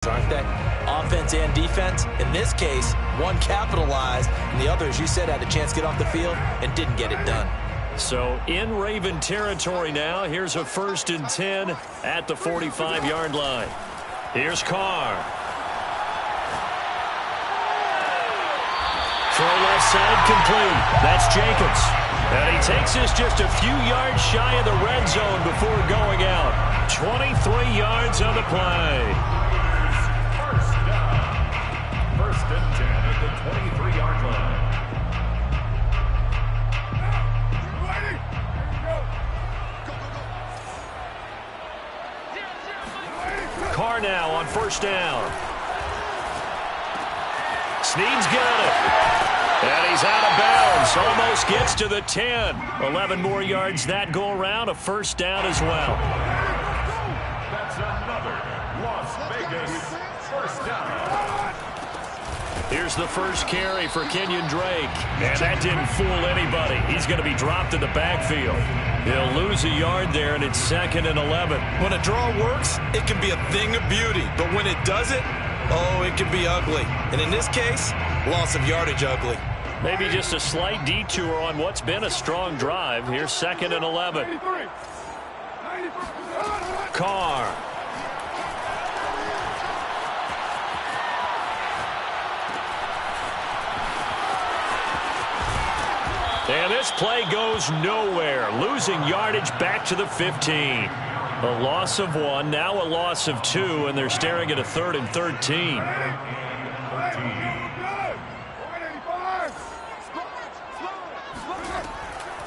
aren't they? Offense and defense. In this case, one capitalized, and the other, as you said, had a chance to get off the field and didn't get it done. So in Raven territory now. Here's a 1st and 10 at the 45-yard line. Here's Carr. Throw left side complete. That's Jacobs. And he takes this just a few yards shy of the red zone before going out. 23 yards on the play. First and 10 at the 23-yard line. Carr now on 1st down. Snead's got it. And he's out of bounds. Almost gets to the 10. 11 more yards that go around. A 1st down as well. That's another Las Vegas 1st down. Here's the first carry for Kenyon Drake. And that didn't fool anybody. He's going to be dropped in the backfield. He'll lose a yard there, and it's 2nd and 11. When a draw works, it can be a thing of beauty. But when it doesn't, oh, it can be ugly. And in this case, loss of yardage ugly. Maybe just a slight detour on what's been a strong drive. Here's 2nd and 11. Carr. And this play goes nowhere. Losing yardage back to the 15. A loss of 1, now a loss of 2, and they're staring at a 3rd and 13.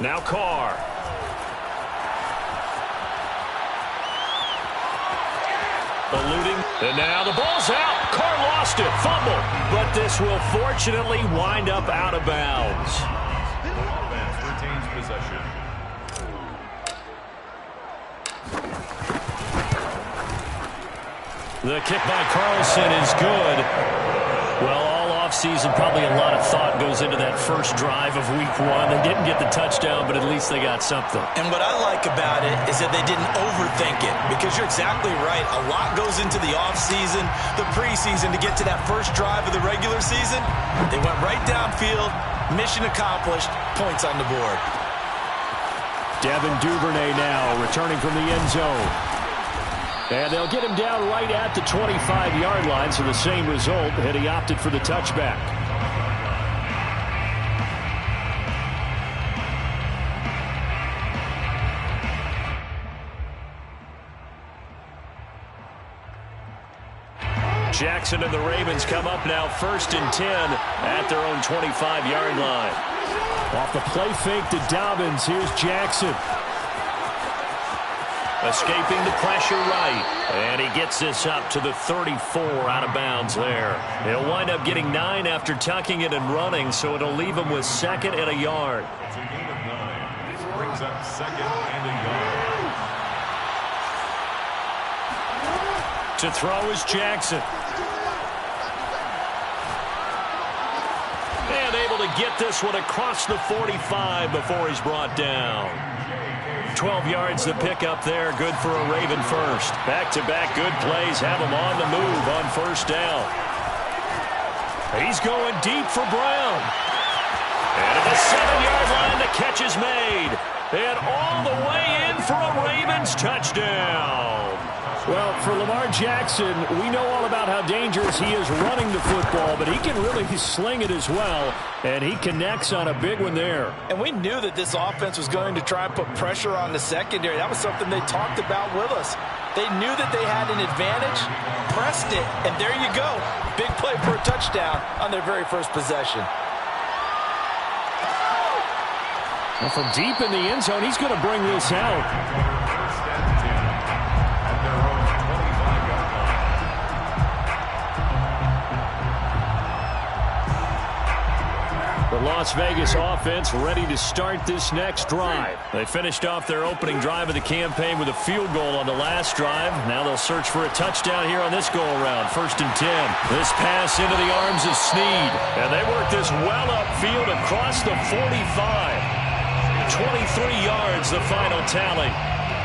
Now Carr. Eluding. And now the ball's out. Carr lost it. Fumble. But this will fortunately wind up out of bounds. Offense retains possession. The kick by Carlson is good. Well, all offseason, probably a lot of thought goes into that first drive of week 1. They didn't get the touchdown, but at least they got something. And what I like about it is that they didn't overthink it, because you're exactly right. A lot goes into the offseason, the preseason, to get to that first drive of the regular season. They went right downfield, mission accomplished, points on the board. Devin Duvernay now returning from the end zone. And they'll get him down right at the 25-yard line, so the same result, and he opted for the touchback. Jackson and the Ravens come up now 1st and 10 at their own 25-yard line. Off the play fake to Dobbins, here's Jackson. Escaping the pressure right. And he gets this up to the 34 out of bounds there. He'll wind up getting 9 after tucking it and running, so it'll leave him with 2nd and a yard. It's a gain of 9. This brings up 2nd and a yard. To throw is Jackson. And able to get this one across the 45 before he's brought down. 12 yards to pick up there. Good for a Raven first. Back-to-back good plays have him on the move on 1st down. He's going deep for Brown. And at the 7-yard line, the catch is made. And all the way in for a Ravens touchdown. Well, for Lamar Jackson, we know all about how dangerous he is running the football, but he can really sling it as well, and he connects on a big one there. And we knew that this offense was going to try and put pressure on the secondary. That was something they talked about with us. They knew that they had an advantage, pressed it, and there you go. Big play for a touchdown on their very first possession. Well, from deep in the end zone, he's going to bring this out. The Las Vegas offense ready to start this next drive. They finished off their opening drive of the campaign with a field goal on the last drive. Now they'll search for a touchdown here on this go-around. 1st and 10. This pass into the arms of Snead. And they work this well upfield across the 45. 23 yards, the final tally.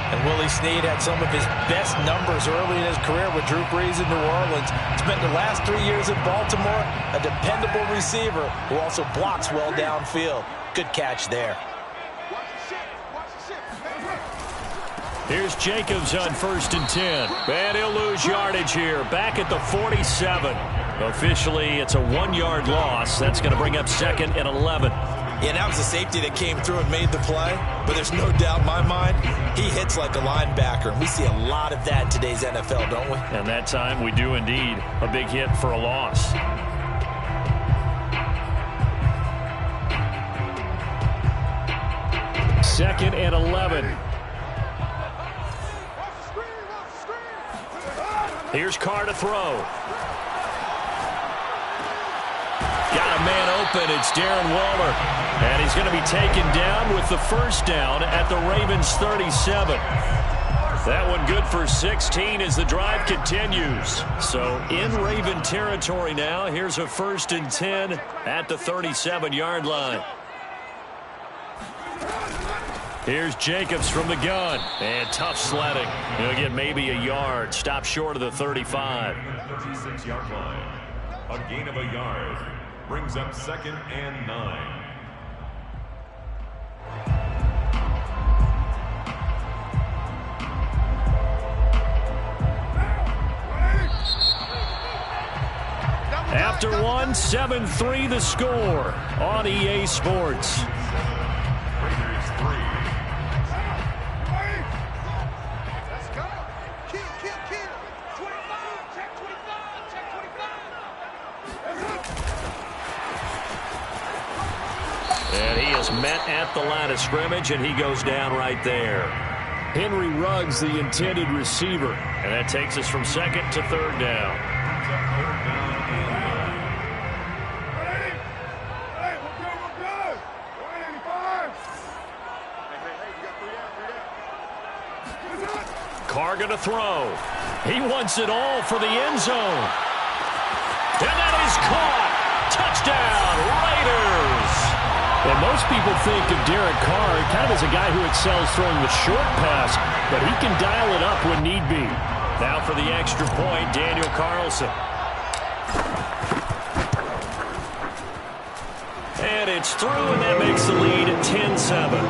And Willie Snead had some of his best numbers early in his career with Drew Brees in New Orleans. Spent the last 3 years in Baltimore, a dependable receiver who also blocks well downfield. Good catch there. Here's Jacobs on 1st and 10. And he'll lose yardage here. Back at the 47. Officially, it's a 1-yard loss. That's going to bring up 2nd and 11. Yeah, that was a safety that came through and made the play. But there's no doubt in my mind, he hits like a linebacker. And we see a lot of that in today's NFL, don't we? And that time we do indeed. A big hit for a loss. Second and 11. Here's Carr to throw. Got a man open. It's Darren Waller. And he's going to be taken down with the first down at the Ravens 37. That one good for 16 as the drive continues. So in Raven territory now. Here's a 1st and 10 at the 37-yard line. Here's Jacobs from the gun. And tough sledding. He'll get maybe a yard. Stop short of the 35. 36-yard line. A gain of a yard. Brings up 2nd and 9. After one, 7-3 the score on EA Sports. Raiders 3. And he is met at the line of scrimmage, and he goes down right there. Henry Ruggs, the intended receiver. And that takes us from 2nd to 3rd down. Carr going to throw. He wants it all for the end zone. And that is caught. Touchdown, Raiders. And most people think of Derek Carr kind of as a guy who excels throwing the short pass, but he can dial it up when need be. Now for the extra point, Daniel Carlson. And it's through, and that makes the lead 10-7.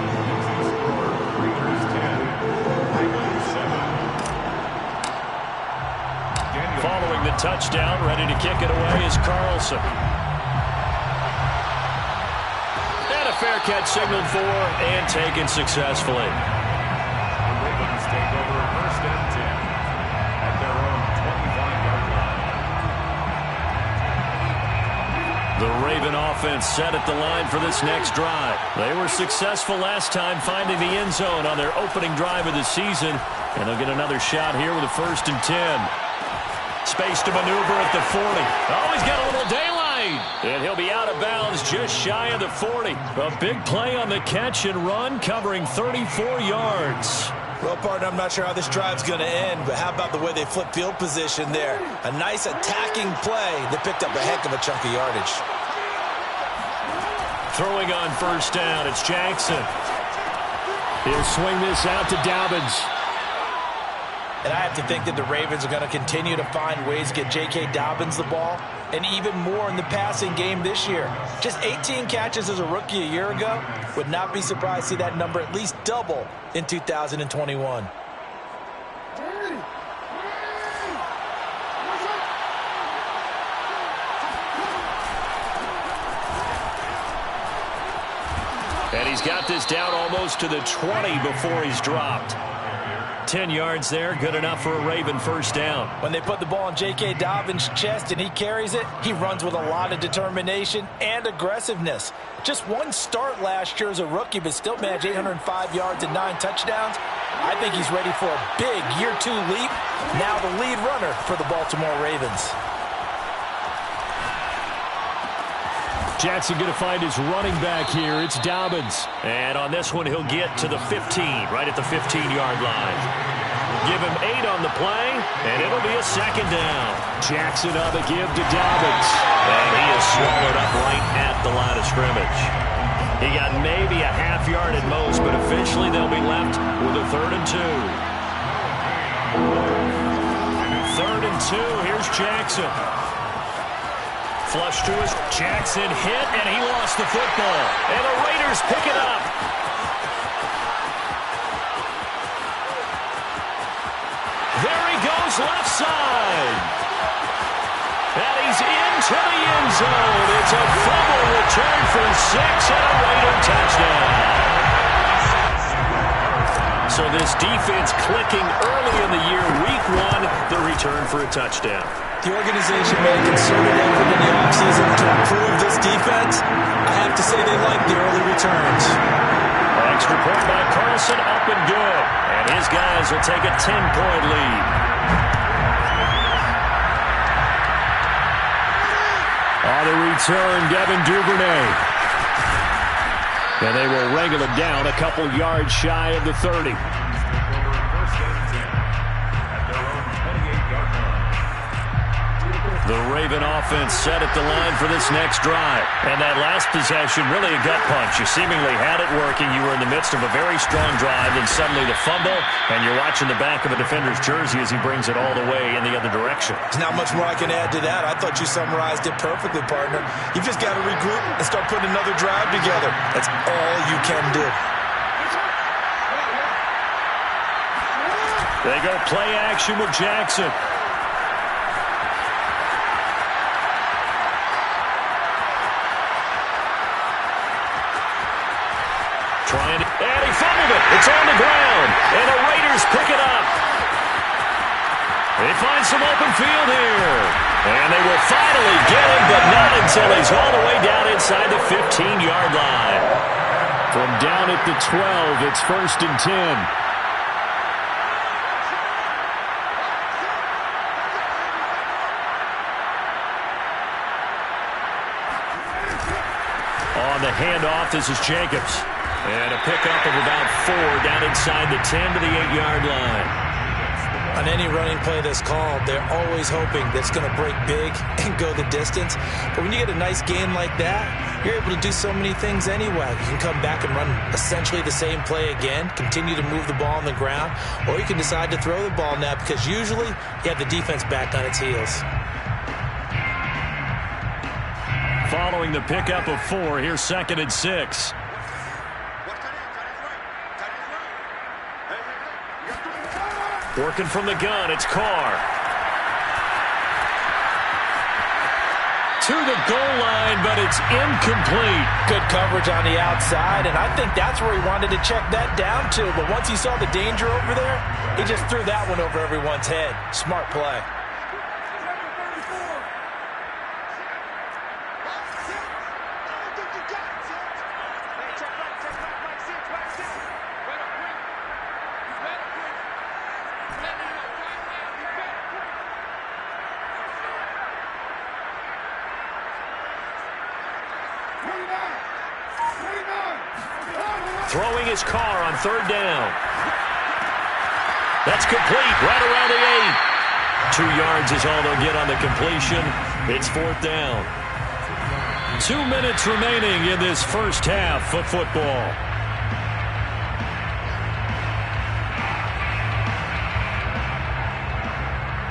Following the touchdown, ready to kick it away is Carlson. And a fair catch signaled for and taken successfully. The Ravens take over 1st and 10 at their own 25-yard line. The Raven offense set at the line for this next drive. They were successful last time finding the end zone on their opening drive of the season. And they'll get another shot here with a 1st and 10. Space to maneuver at the 40. Oh, he's got a little daylight. And he'll be out of bounds just shy of the 40. A big play on the catch and run, covering 34 yards. Well, partner, I'm not sure how this drive's going to end, but how about the way they flip field position there? A nice attacking play that picked up a heck of a chunk of yardage. Throwing on 1st down, it's Jackson. He'll swing this out to Dobbins. And I have to think that the Ravens are going to continue to find ways to get J.K. Dobbins the ball, and even more in the passing game this year. Just 18 catches as a rookie a year ago. Would not be surprised to see that number at least double in 2021. And he's got this down almost to the 20 before he's dropped. 10 yards there, good enough for a Raven 1st down. When they put the ball in J.K. Dobbins' chest and he carries it, he runs with a lot of determination and aggressiveness. Just one start last year as a rookie, but still managed 805 yards and 9 touchdowns. I think he's ready for a big year 2 leap. Now the lead runner for the Baltimore Ravens. Jackson going to find his running back here. It's Dobbins. And on this one, he'll get to the 15, right at the 15-yard line. Give him 8 on the play, and it'll be a 2nd down. Jackson on the give to Dobbins. And he is swallowed up right at the line of scrimmage. He got maybe a half yard at most, but eventually they'll be left with a 3rd and 2. 3rd and 2. Here's Jackson. Flush to his Jackson hit, and he lost the football. And the Raiders pick it up. There he goes, left side. And he's into the end zone. It's a fumble return for 6 and a Raider touchdown. So this defense clicking early in the year, week 1, the return for a touchdown. The organization made a concerted effort in the offseason to improve this defense. I have to say they like the early returns. Extra point by Carlson, up and good. And his guys will take a 10-point lead. On the return, Devin Duvernay. And they will wrangle it down a couple yards shy of the 30. The Raven offense set at the line for this next drive. And that last possession, really a gut punch. You seemingly had it working. You were in the midst of a very strong drive, and suddenly the fumble, and you're watching the back of a defender's jersey as he brings it all the way in the other direction. There's not much more I can add to that. I thought you summarized it perfectly, partner. You've just got to regroup and start putting another drive together. That's all you can do. They go play action with Jackson. And he fumbled it. It's on the ground. And the Raiders pick it up. They find some open field here. And they will finally get him, but not until he's all the way down inside the 15-yard line. From down at the 12, it's 1st and 10. On the handoff, this is Jacobs. And a pickup of about 4 down inside the 10 to the 8-yard line. On any running play that's called, they're always hoping that it's going to break big and go the distance. But when you get a nice game like that, you're able to do so many things anyway. You can come back and run essentially the same play again, continue to move the ball on the ground, or you can decide to throw the ball now because usually you have the defense back on its heels. Following the pickup of 4, here's 2nd and 6. Working from the gun, it's Carr. To the goal line, but it's incomplete. Good coverage on the outside, and I think that's where he wanted to check that down to. But once he saw the danger over there, he just threw that one over everyone's head. Smart play. Throwing his Carr on 3rd down. That's complete right around the 8. 2 yards is all they'll get on the completion. It's 4th down. 2 minutes remaining in this first half of football.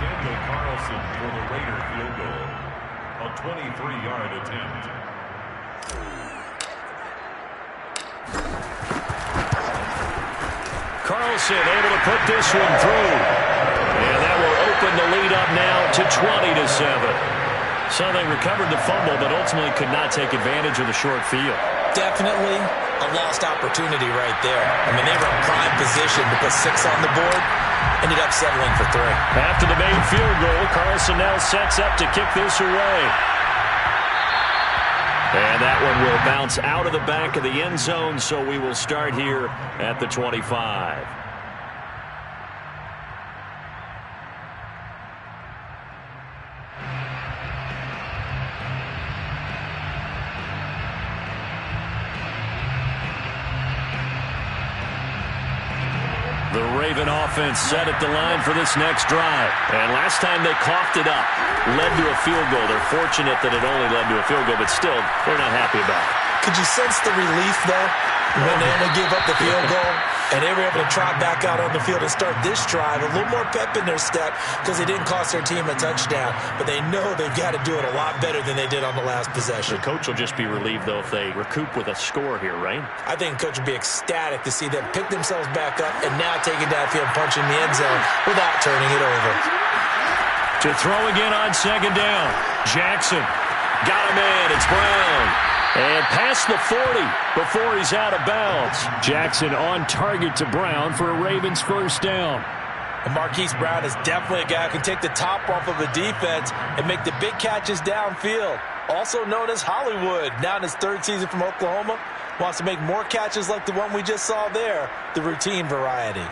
Daniel Carlson for the Raider field goal. A 23-yard attempt. Carlson able to put this one through. And that will open the lead up now to 20-7. So they recovered the fumble, but ultimately could not take advantage of the short field. Definitely a lost opportunity right there. I mean, they were in prime position to put 6 on the board. Ended up settling for 3. After the main field goal, Carlson now sets up to kick this away. And that one will bounce out of the back of the end zone, so we will start here at the 25. The Raven offense set at the line for this next drive. And last time they coughed it up, led to a field goal. They're fortunate that it only led to a field goal, but still, they're not happy about it. Could you sense the relief, though, when they only gave up the field goal? And they were able to trot back out on the field and start this drive. A little more pep in their step because they didn't cost their team a touchdown. But they know they've got to do it a lot better than they did on the last possession. The coach will just be relieved, though, if they recoup with a score here, right? I think the coach would be ecstatic to see them pick themselves back up and now take it downfield, punching the end zone without turning it over. To throw again on second down. Jackson got a man. It's Brown. And past the 40 before he's out of bounds. Jackson on target to Brown for a Ravens first down. And Marquise Brown is definitely a guy who can take the top off of a defense and make the big catches downfield. Also known as Hollywood, now in his third season from Oklahoma. Wants to make more catches like the one we just saw there, the routine variety.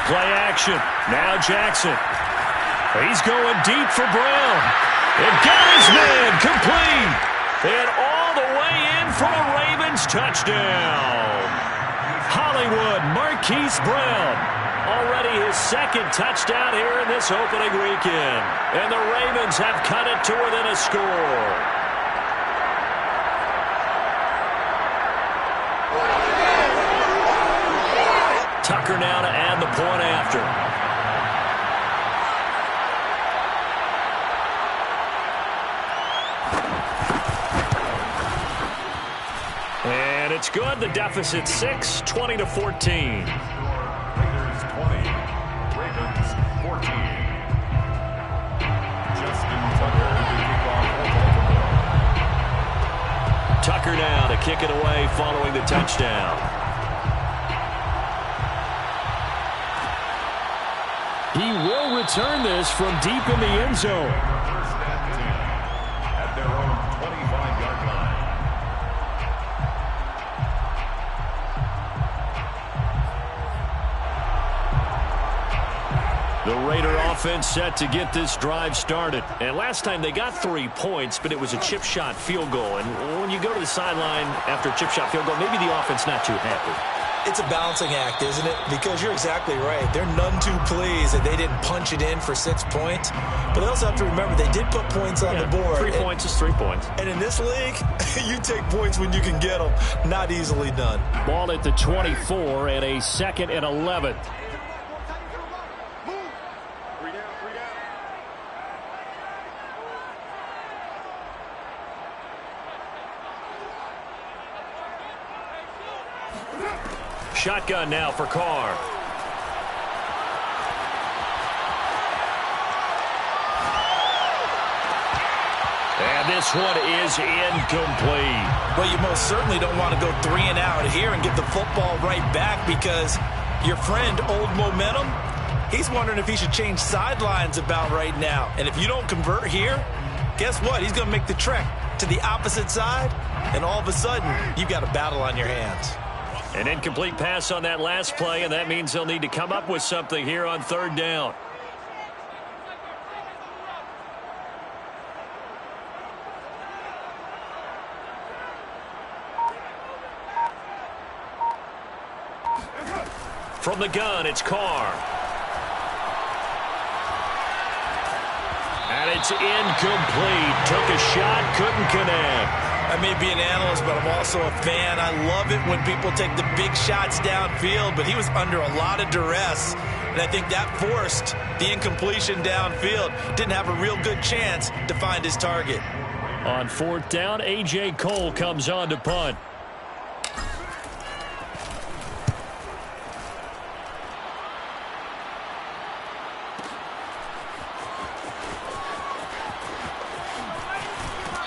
Play action. Now Jackson. He's going deep for Brown. And got his man complete. And all the way in for a Ravens touchdown. Hollywood Marquise Brown. Already his second touchdown here in this opening weekend. And the Ravens have cut it to within a score. Tucker now to add the point after. And it's good. The deficit 6, 20-14. Raiders 20, Ravens 14. Justin Tucker to kick off for Baltimore. Tucker now to kick it away following the touchdown. He will return this from deep in the end zone. First and 10 at their own 25-yard line. The Raider offense set to get this drive started. And last time they got 3 points, but it was a chip shot field goal. And when you go to the sideline after a chip shot field goal, maybe the offense not too happy. It's a balancing act, isn't it? Because you're exactly right. They're none too pleased that they didn't punch it in for 6 points. But they also have to remember they did put points on the board. 3 points is 3 points. And in this league, you take points when you can get them. Not easily done. Ball at the 24 and a 2nd and 11. Shotgun now for Carr. And this one is incomplete. Well, you most certainly don't want to go 3 and out here and get the football right back because your friend, Old Momentum, he's wondering if he should change sidelines about right now. And if you don't convert here, guess what? He's going to make the trek to the opposite side, and all of a sudden, you've got a battle on your hands. An incomplete pass on that last play, and that means they'll need to come up with something here on 3rd down. From the gun, it's Carr. And it's incomplete. Took a shot, couldn't connect. I may be an analyst, but I'm also a fan. I love it when people take the big shots downfield, but he was under a lot of duress, and I think that forced the incompletion downfield. Didn't have a real good chance to find his target. On 4th down, A.J. Cole comes on to punt.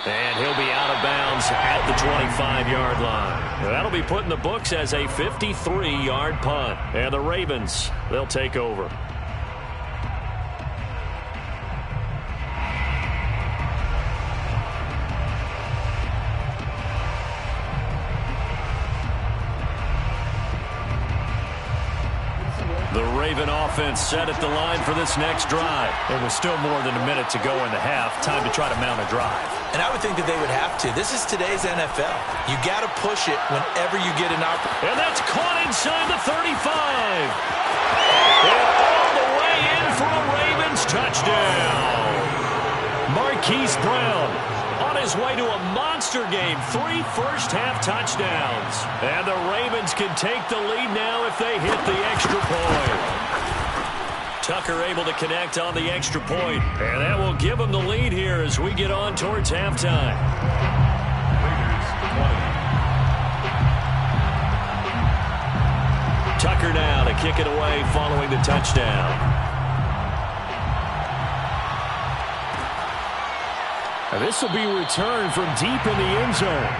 And he'll be out of bounds at the 25-yard line. That'll be put in the books as a 53-yard punt. And the Ravens, they'll take over. The Raven offense set at the line for this next drive. There was still more than a minute to go in the half. Time to try to mount a drive. And I would think that they would have to. This is today's NFL. You got to push it whenever you get an opportunity. And that's caught inside the 35. And all the way in for a Ravens touchdown. Marquise Brown on his way to a monster game. 3 first-half touchdowns. And the Ravens can take the lead now if they hit the extra point. Tucker able to connect on the extra point. And that will give him the lead here as we get on towards halftime. Tucker now to kick it away following the touchdown. Now this will be returned from deep in the end zone.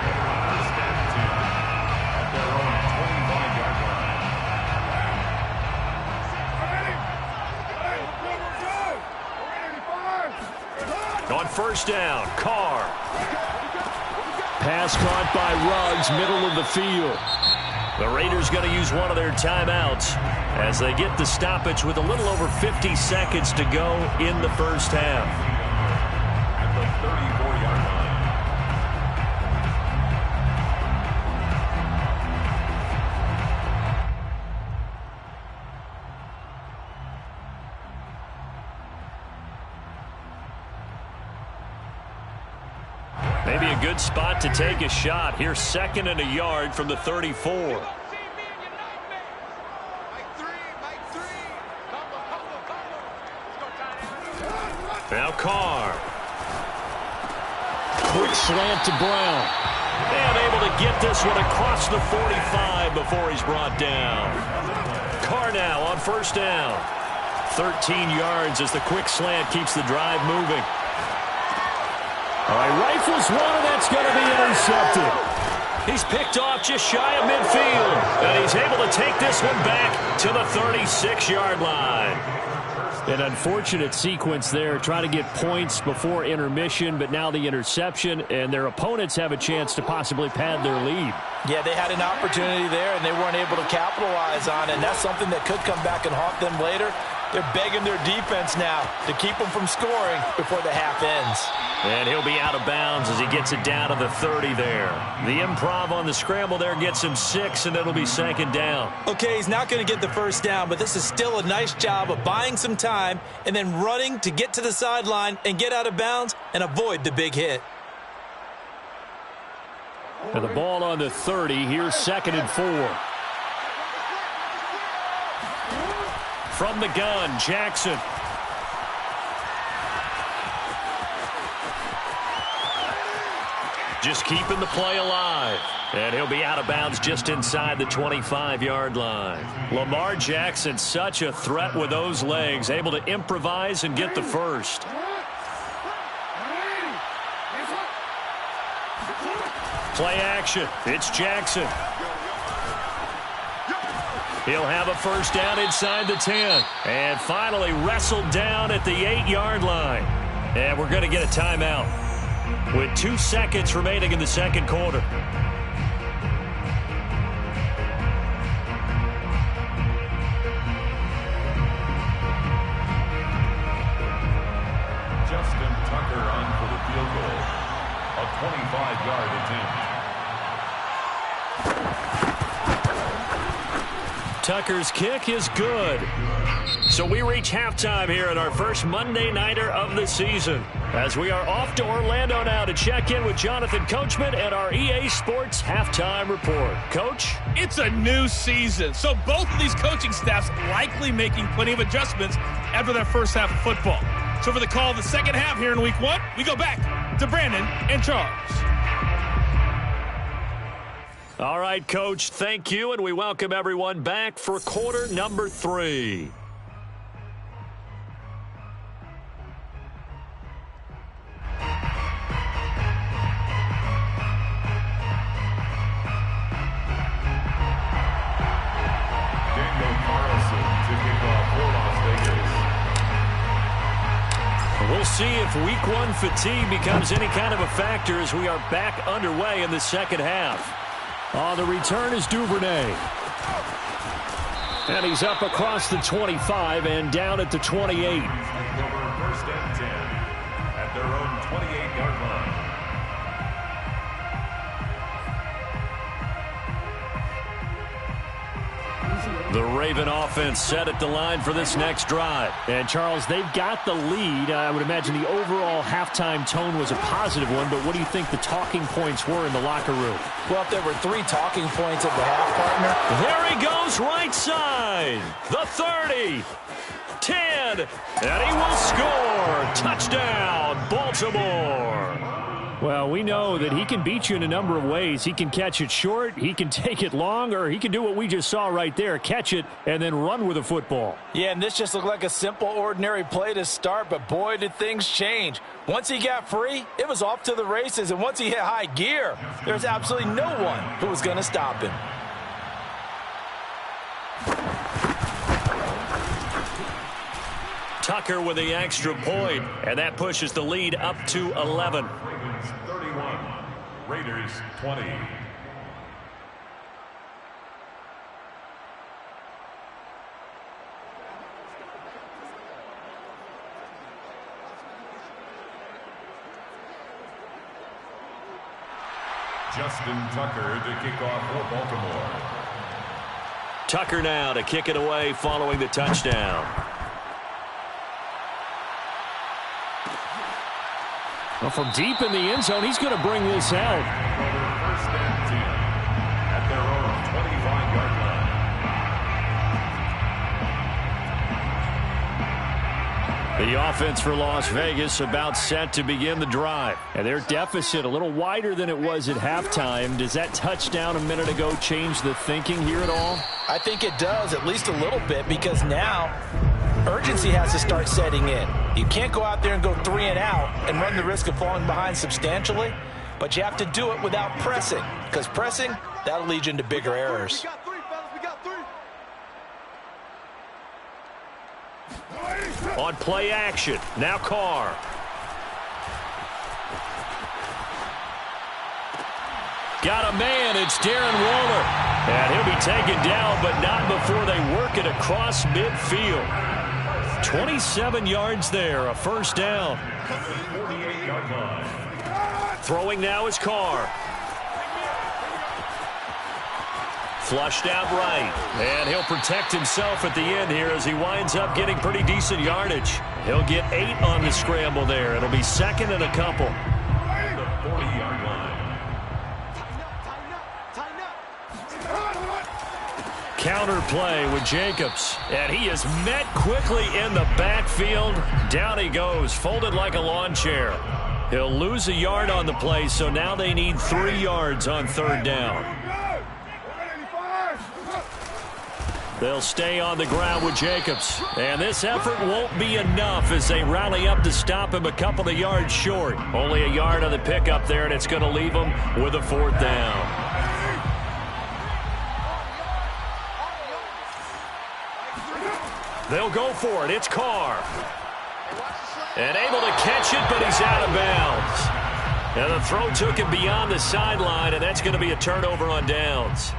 On first down, Carr. Pass caught by Ruggs, middle of the field. The Raiders going to use one of their timeouts as they get the stoppage with a little over 50 seconds to go in the first half. At the 34-yard line. Maybe a good spot to take a shot. Here's 2nd and a yard from the 34. Now Carr. Quick slant to Brown. And able to get this one across the 45 before he's brought down. Carr now on first down. 13 yards as the quick slant keeps the drive moving. All right, rifles one, and that's going to be intercepted. He's picked off just shy of midfield, and he's able to take this one back to the 36-yard line. An unfortunate sequence there, trying to get points before intermission, but now the interception, and their opponents have a chance to possibly pad their lead. Yeah, they had an opportunity there, and they weren't able to capitalize on it, and that's something that could come back and haunt them later. They're begging their defense now to keep them from scoring before the half ends. And he'll be out of bounds as he gets it down to the 30 there. The improv on the scramble there gets him 6, and it'll be 2nd down. Okay, he's not going to get the first down, but this is still a nice job of buying some time and then running to get to the sideline and get out of bounds and avoid the big hit. And the ball on the 30. Here's 2nd and 4. From the gun, Jackson. Just keeping the play alive. And he'll be out of bounds just inside the 25-yard line. Lamar Jackson, such a threat with those legs, able to improvise and get the first. Play action. It's Jackson. He'll have a first down inside the 10. And finally wrestled down at the 8-yard line. And we're going to get a timeout with 2 seconds remaining in the second quarter. Justin Tucker on for the field goal. A 25-yard attempt. Tucker's kick is good. So we reach halftime here at our first Monday Nighter of the season, as we are off to Orlando now to check in with Jonathan Coachman and our EA Sports Halftime Report. Coach? It's a new season, so both of these coaching staffs likely making plenty of adjustments after their first half of football. So for the call of the second half here in Week 1, we go back to Brandon and Charles. All right, Coach, thank you, and we welcome everyone back for quarter number 3. Daniel Carlson to kick off for Las Vegas. We'll see if Week 1 fatigue becomes any kind of a factor as we are back underway in the second half. On the return is Duvernay. And he's up across the 25 and down at the 28. Over 1st and 10 at their own 28-yard line. The Raven offense set at the line for this next drive. And, Charles, they've got the lead. I would imagine the overall halftime tone was a positive one, but what do you think the talking points were in the locker room? Well, if there were 3 talking points at the half, partner. There he goes, right side. The 30. 10. And he will score. Touchdown, Baltimore. Well, we know that he can beat you in a number of ways. He can catch it short, he can take it long, or he can do what we just saw right there, catch it and then run with the football. Yeah, and this just looked like a simple, ordinary play to start, but boy, did things change. Once he got free, it was off to the races, and once he hit high gear, there's absolutely no one who was going to stop him. Tucker with the extra point, and that pushes the lead up to 11. Ravens 31, Raiders 20. Justin Tucker to kick off for Baltimore. Tucker now to kick it away following the touchdown. Well, from deep in the end zone, he's going to bring this out. Over 1st and 10 at their own 25-yard line. The offense for Las Vegas about set to begin the drive. And their deficit a little wider than it was at halftime. Does that touchdown a minute ago change the thinking here at all? I think it does, at least a little bit, because now urgency has to start setting in. You can't go out there and go 3 and out and run the risk of falling behind substantially, but you have to do it without pressing, because pressing, that'll lead you into bigger errors. On play action, now Carr. Got a man, it's Darren Waller. And he'll be taken down, but not before they work it across midfield. 27 yards there, a first down. 48-yard line. Throwing now is Carr. Flushed out right. And he'll protect himself at the end here as he winds up getting pretty decent yardage. He'll get 8 on the scramble there. It'll be 2nd and a couple. The 40-yard line. Counter play with Jacobs. And he is met quickly in the backfield. Down he goes, folded like a lawn chair. He'll lose a yard on the play, so now they need 3 yards on 3rd down. They'll stay on the ground with Jacobs. And this effort won't be enough as they rally up to stop him a couple of yards short. Only a yard on the pickup there, and it's going to leave him with a 4th down. They'll go for it. It's Carr. And able to catch it, but he's out of bounds. And the throw took him beyond the sideline, and that's going to be a turnover on downs.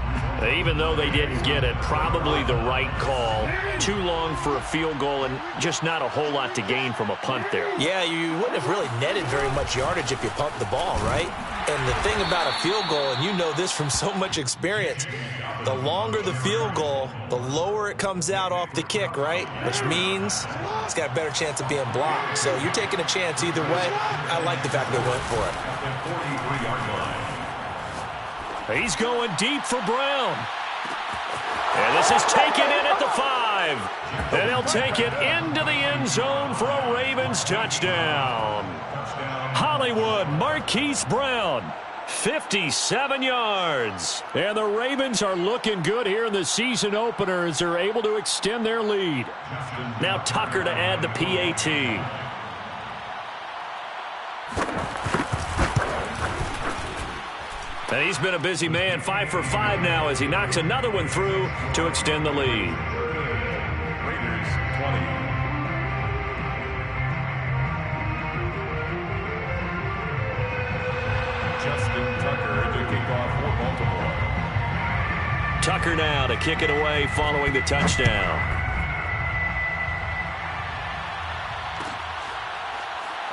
Even though they didn't get it, probably the right call. Too long for a field goal and just not a whole lot to gain from a punt there. Yeah, you wouldn't have really netted very much yardage if you pumped the ball, right? And the thing about a field goal, and you know this from so much experience, the longer the field goal, the lower it comes out off the kick, right? Which means it's got a better chance of being blocked. So you're taking a chance either way. I like the fact they went for it. The 43-yard line. He's going deep for Brown. And this is taken in at the 5. And they'll take it into the end zone for a Ravens touchdown. Hollywood Marquise Brown, 57 yards. And the Ravens are looking good here in the season opener as they're able to extend their lead. Now Tucker to add the PAT. And he's been a busy man, 5 for 5 now as he knocks another one through to extend the lead. Raiders 20. Justin Tucker to kick off for Baltimore. Tucker now to kick it away following the touchdown.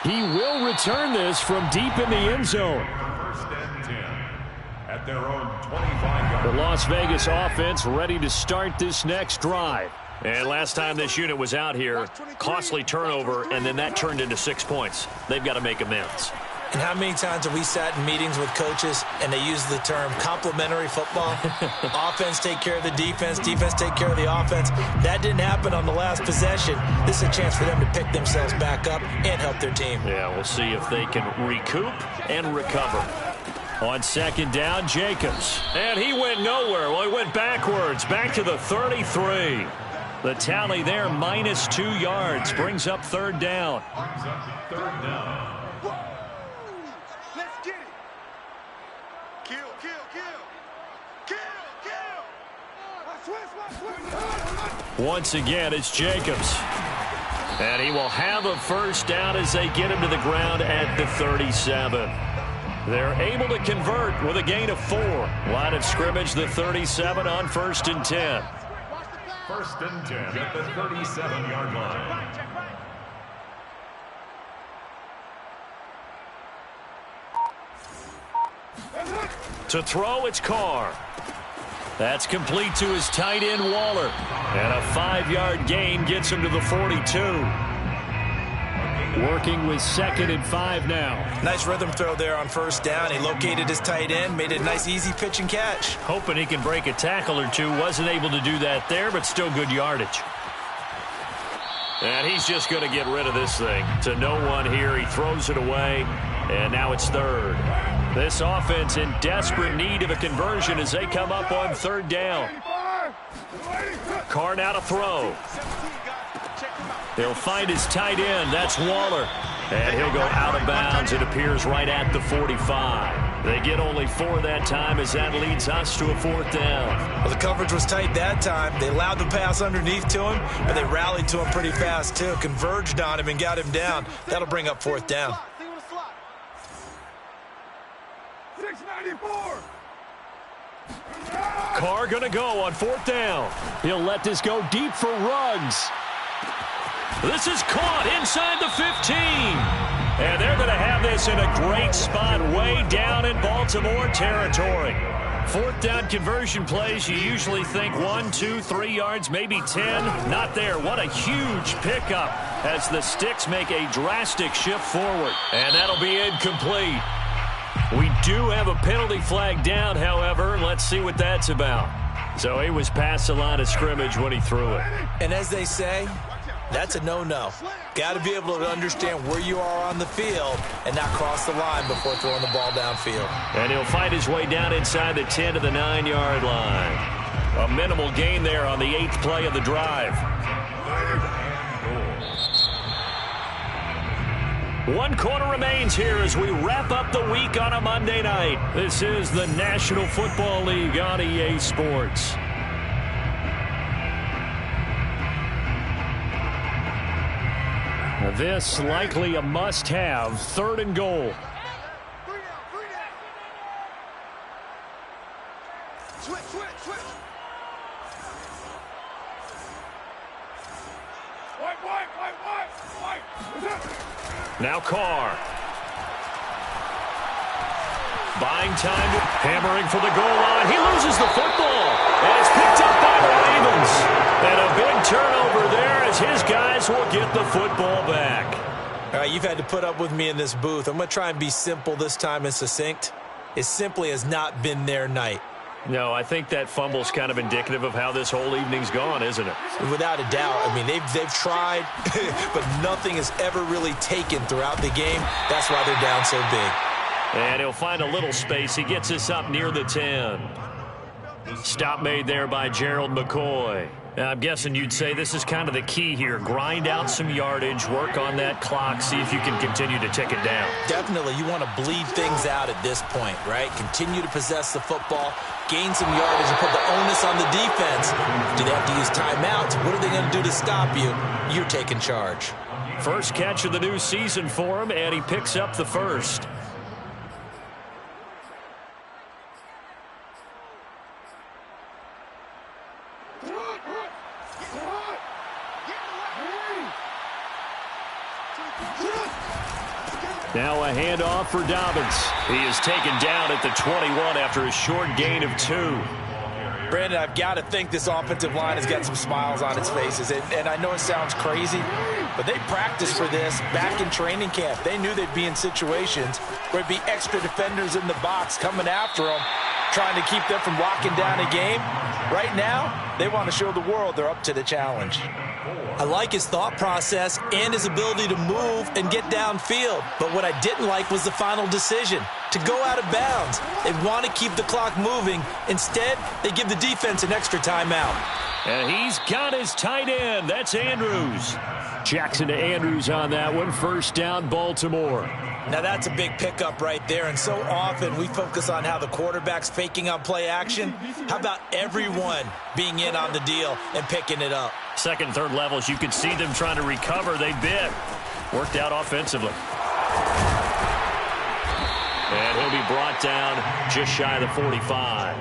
He will return this from deep in the end zone. First and 10 at their own 25-yard. The Las Vegas offense ready to start this next drive. And last time this unit was out here, costly turnover, and then that turned into 6 points. They've got to make amends. And how many times have we sat in meetings with coaches and they use the term complementary football? Offense take care of the defense, defense take care of the offense. That didn't happen on the last possession. This is a chance for them to pick themselves back up and help their team. Yeah, we'll see if they can recoup and recover. On second down, Jacobs. And he went nowhere. Well, he went backwards, back to the 33. The tally there, -2 yards, brings up third down. Third down. Once again, it's Jacobs. And he will have a first down as they get him to the ground at the 37. They're able to convert with a gain of 4. Line of scrimmage, the 37 on 1st and 10. 1st and 10 at the 37-yard line. To throw, it's Carr. That's complete to his tight end, Waller. And a 5-yard gain gets him to the 42. Working with 2nd and 5 now. Nice rhythm throw there on first down. He located his tight end, made it a nice easy pitch and catch. Hoping he can break a tackle or two. Wasn't able to do that there, but still good yardage. And he's just going to get rid of this thing. To no one here. He throws it away. And now it's third. This offense in desperate need of a conversion as they come up on third down. Carr now to throw. He'll find his tight end. That's Waller. And he'll go out of bounds. It appears right at the 45. They get only 4 that time as that leads us to a 4th down. Well, the coverage was tight that time. They allowed the pass underneath to him, but they rallied to him pretty fast, too. Converged on him and got him down. That'll bring up 4th down. 694. Carr going to go on 4th down. He'll let this go deep for Ruggs. This is caught inside the 15. And they're going to have this in a great spot way down in Baltimore territory. 4th down conversion plays, you usually think 1, 2, 3 yards, maybe 10. Not there. What a huge pickup as the Sticks make a drastic shift forward. And that'll be incomplete. We do have a penalty flag down, however. Let's see what that's about. So he was past the line of scrimmage when he threw it. And as they say, that's a no-no. Got to be able to understand where you are on the field and not cross the line before throwing the ball downfield. And he'll fight his way down inside the 10 to the 9-yard line. A minimal gain there on the 8th play of the drive. 1 quarter remains here as we wrap up the week on a Monday night. This is the National Football League on EA Sports. This likely a must-have, 3rd and goal. Switch. White. Now Carr. Buying time, hammering for the goal line. He loses the football, and it's picked up by the Ravens. And a big turnover there as his guys will get the football back. All right, you've had to put up with me in this booth. I'm going to try and be simple this time and succinct. It simply has not been their night. No, I think that fumble's kind of indicative of how this whole evening's gone, isn't it? Without a doubt. I mean, they've tried, but nothing has ever really taken throughout the game. That's why they're down so big. And he'll find a little space. He gets us up near the 10. Stop made there by Gerald McCoy. Now, I'm guessing you'd say this is kind of the key here. Grind out some yardage, work on that clock, see if you can continue to tick it down. Definitely. You want to bleed things out at this point, right? Continue to possess the football, gain some yardage, and put the onus on the defense. Do they have to use timeouts? What are they going to do to stop you? You're taking charge. First catch of the new season for him, and he picks up the first. Now a handoff for Dobbins. He is taken down at the 21 after a short gain of 2. Brandon, I've got to think this offensive line has got some smiles on its faces. And I know it sounds crazy, but they practiced for this back in training camp. They knew they'd be in situations where it'd be extra defenders in the box coming after them, trying to keep them from locking down a game. Right now, they want to show the world they're up to the challenge. I like his thought process and his ability to move and get downfield. But what I didn't like was the final decision, to go out of bounds. They want to keep the clock moving. Instead, they give the defense an extra timeout. And he's got his tight end. That's Andrews. Jackson to Andrews on that one. First down, Baltimore. Now that's a big pickup right there, and so often we focus on how the quarterback's faking on play action. How about everyone being in on the deal and picking it up? Second, third levels, you could see them trying to recover. They bit. Worked out offensively. And he'll be brought down just shy of the 45.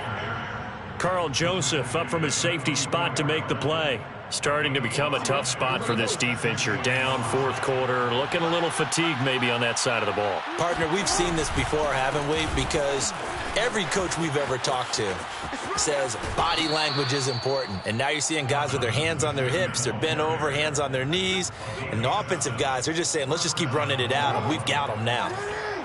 Carl Joseph up from his safety spot to make the play. Starting to become a tough spot for this defense. You're down fourth quarter, looking a little fatigued maybe on that side of the ball. Partner, we've seen this before, haven't we? Because every coach we've ever talked to says body language is important. And now you're seeing guys with their hands on their hips, they're bent over, hands on their knees. And the offensive guys, they're just saying, let's just keep running it out, and we've got them now.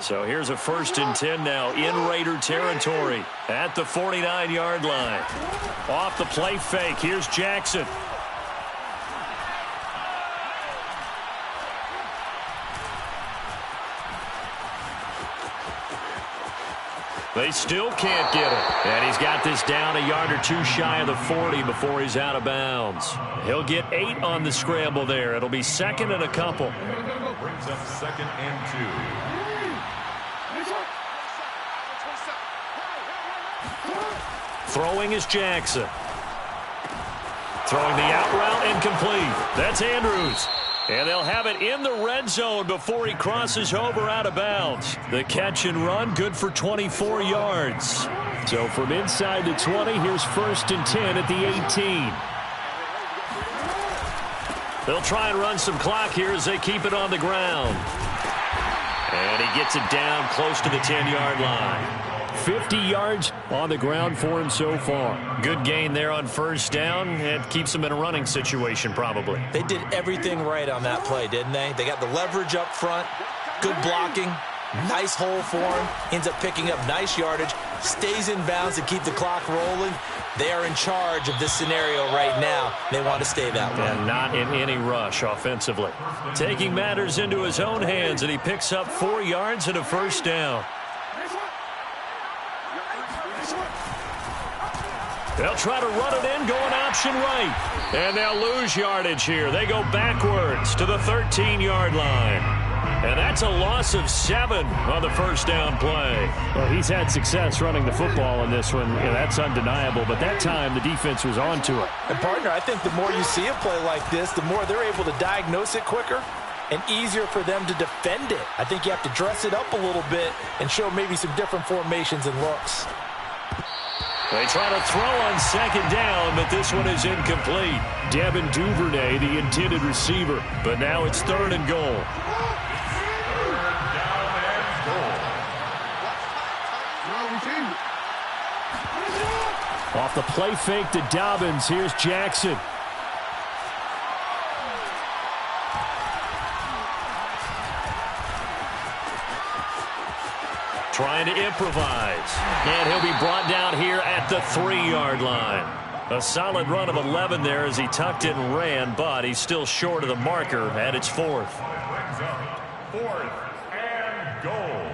So here's a 1st and 10 now in Raider territory at the 49-yard line. Off the play fake, here's Jackson. They still can't get it. And he's got this down a yard or two shy of the 40 before he's out of bounds. He'll get 8 on the scramble there. It'll be second and a couple. Brings up 2nd and 2. Throwing is Jackson. Throwing the out route incomplete. That's Andrews. And they'll have it in the red zone before he crosses over out of bounds. The catch and run, good for 24 yards. So from inside the 20, here's 1st and 10 at the 18. They'll try and run some clock here as they keep it on the ground. And he gets it down close to the 10-yard line. 50 yards on the ground for him so far. Good gain there on first down. It keeps him in a running situation probably. They did everything right on that play, didn't they? They got the leverage up front, good blocking, nice hole for him, ends up picking up nice yardage, stays in bounds to keep the clock rolling. They are in charge of this scenario right now. They want to stay that way. And not in any rush offensively. Taking matters into his own hands, and he picks up 4 yards and a first down. They'll try to run it in, going option right. And they'll lose yardage here. They go backwards to the 13-yard line. And that's a loss of 7 on the first down play. Well, he's had success running the football in this one. Yeah, that's undeniable. But that time, the defense was on to it. And, partner, I think the more you see a play like this, the more they're able to diagnose it quicker and easier for them to defend it. I think you have to dress it up a little bit and show maybe some different formations and looks. They try to throw on second down, but this one is incomplete. Devin Duvernay, the intended receiver. But now it's 3rd and goal. Off the play fake to Dobbins. Here's Jackson. Trying to improvise. And he'll be brought down here at the 3-yard line. A solid run of 11 there as he tucked it and ran, but he's still short of the marker at its 4th. 4th and goal.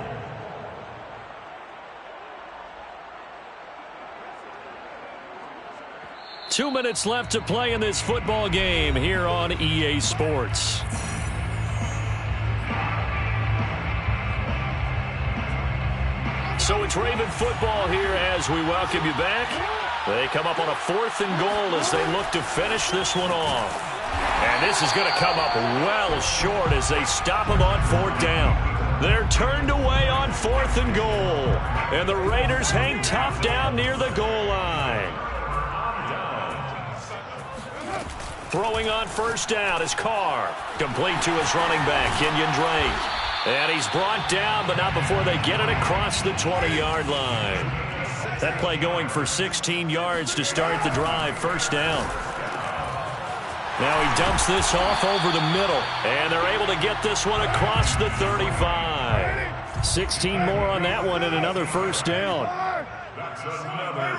Two minutes left to play in this football game here on EA Sports. So it's Raven football here as we welcome you back. They come up on a 4th and goal as they look to finish this one off. And this is going to come up well short as they stop them on 4th down. They're turned away on 4th and goal. And the Raiders hang tough down near the goal line. Throwing on first down is Carr. Complete to his running back, Kenyon Drake. And he's brought down, but not before they get it across the 20-yard line. That play going for 16 yards to start the drive. First down. Now he dumps this off over the middle. And they're able to get this one across the 35. 16 more on that one and another first down. That's another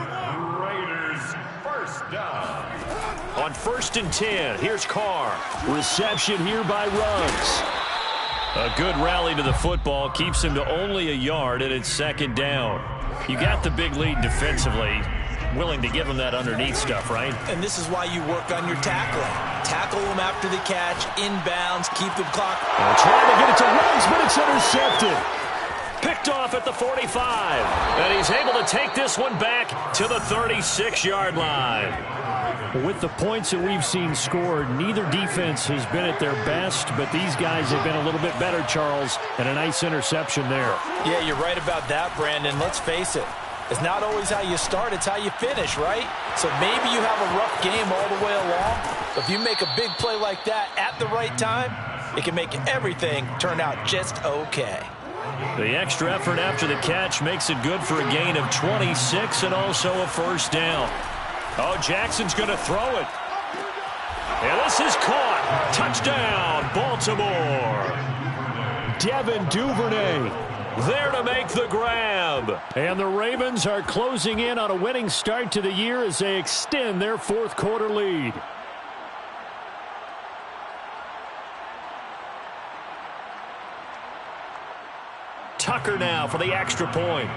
Raiders first down. On 1st and 10, here's Carr. Reception here by Ruggs. A good rally to the football keeps him to only a yard, and it's 2nd down. You got the big lead defensively. Willing to give him that underneath stuff, right? And this is why you work on your tackling. Tackle him after the catch, inbounds, keep the clock. Trying to get it to Ruggs, but it's intercepted. Picked off at the 45. And he's able to take this one back to the 36-yard line. With the points that we've seen scored, neither defense has been at their best, but these guys have been a little bit better, Charles, and a nice interception there. Yeah, you're right about that, Brandon. Let's face it. It's not always how you start, it's how you finish, right? So maybe you have a rough game all the way along, but if you make a big play like that at the right time, it can make everything turn out just okay. The extra effort after the catch makes it good for a gain of 26 and also a first down. Oh, Jackson's going to throw it. And this is caught. Touchdown, Baltimore. Devin Duvernay there to make the grab. And the Ravens are closing in on a winning start to the year as they extend their 4th quarter lead. Tucker now for the extra point.